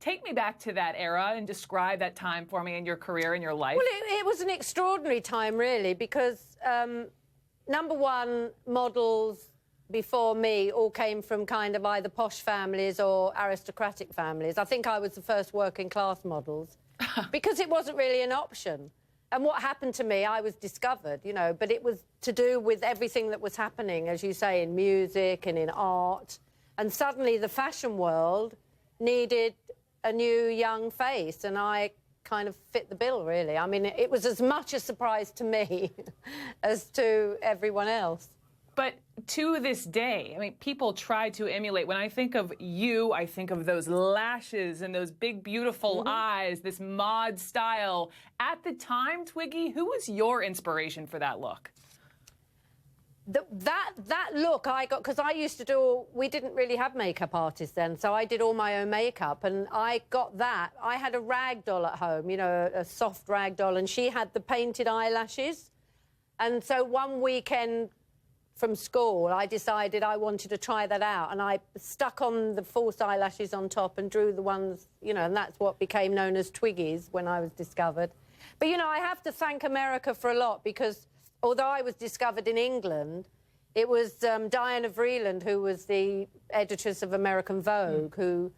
Take me back to that era and describe that time for me in your career, in your life. Well, it was an extraordinary time, really, because, number one, models before me all came from kind of either posh families or aristocratic families. I think I was the first working-class models because it wasn't really an option. And what happened to me, I was discovered, you know, but it was to do with everything that was happening, as you say, in music and in art. And suddenly the fashion world needed a new young face, and I kind of fit the bill, really. I mean, it was as much a surprise to me as to everyone else. But to this day, I mean, people try to emulate. When I think of you, I think of those lashes and those big, beautiful eyes, this mod style. At the time, Twiggy, who was your inspiration for that look? That look I got, because I used to do, we didn't really have makeup artists then, so I did all my own makeup, and I got that. I had a rag doll at home, you know, a soft rag doll, and she had the painted eyelashes. And so one weekend from school, I decided I wanted to try that out, and I stuck on the false eyelashes on top and drew the ones, you know, and that's what became known as Twiggies when I was discovered. But, you know, I have to thank America for a lot, because although I was discovered in England, it was Diana Vreeland, who was the editress of American Vogue, who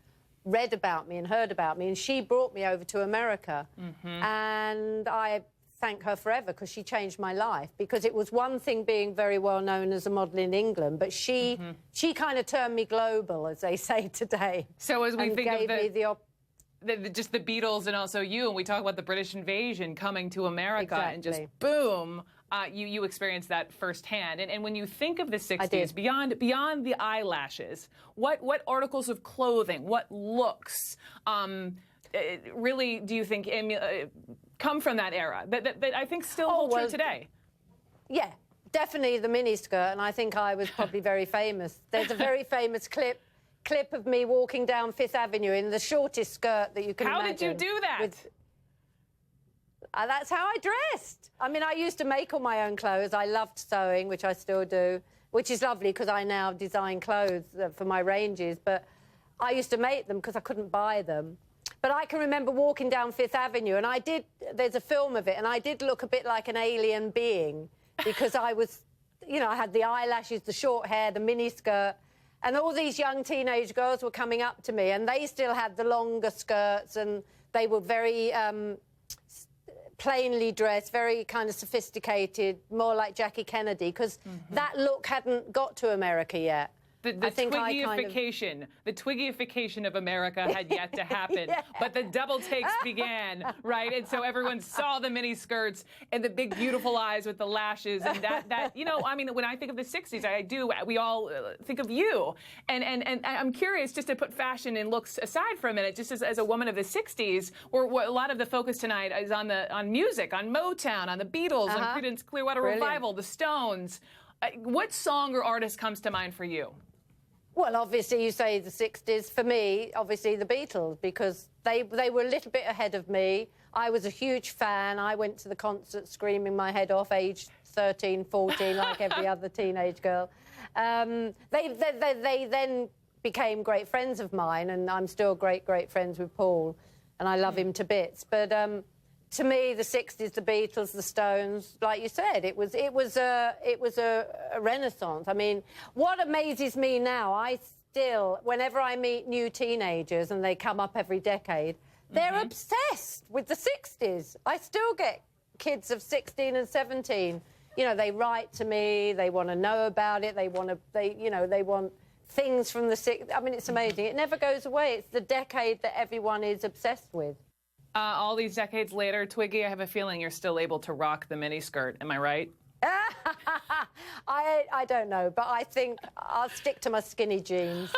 read about me and heard about me, and she brought me over to America. And I thank her forever, because she changed my life. Because it was one thing being very well known as a model in England, but she kind of turned me global, as they say today. So as we think of just the Beatles and also you, and we talk about the British invasion coming to America, and just boom, you experienced that firsthand. And when you think of the 60s, beyond the eyelashes, what articles of clothing, what looks, really do you think come from that era that I think still hold true today? Yeah, definitely the miniskirt, and I think I was probably very famous. There's a very famous clip of me walking down Fifth Avenue in the shortest skirt that you can imagine. How did you do that? That's how I dressed. I mean, I used to make all my own clothes. I loved sewing, which I still do, which is lovely because I now design clothes for my ranges, but I used to make them because I couldn't buy them. But I can remember walking down Fifth Avenue, and there's a film of it, and I did look a bit like an alien being, because I was, you know, I had the eyelashes, the short hair, the miniskirt, and all these young teenage girls were coming up to me, and they still had the longer skirts, and they were very plainly dressed, very kind of sophisticated, more like Jackie Kennedy, because that look hadn't got to America yet. The Twiggyification of America had yet to happen, but the double takes began, right? And so everyone saw the mini skirts and the big, beautiful eyes with the lashes, and that you know, I mean, when I think of the 60s, we all think of you. And I'm curious, just to put fashion and looks aside for a minute, just as a woman of the 60s, where a lot of the focus tonight is on music, on Motown, on the Beatles, on Creedence Clearwater Revival, the Stones. What song or artist comes to mind for you? Well, obviously, you say the 60s. For me, obviously, the Beatles, because they were a little bit ahead of me. I was a huge fan. I went to the concert screaming my head off, age 13, 14, like every other teenage girl. They then became great friends of mine, and I'm still great friends with Paul, and I love him to bits. But to me, the 60s, the Beatles, the Stones, like you said, it was a renaissance. I mean, what amazes me now, whenever I meet new teenagers, and they come up every decade, they're obsessed with the 60s. I still get kids of 16 and 17. You know, they write to me, they want to know about it, they want things from the 60s. I mean, it's amazing. It never goes away. It's the decade that everyone is obsessed with. All these decades later, Twiggy, I have a feeling you're still able to rock the miniskirt. Am I right? I don't know, but I think I'll stick to my skinny jeans.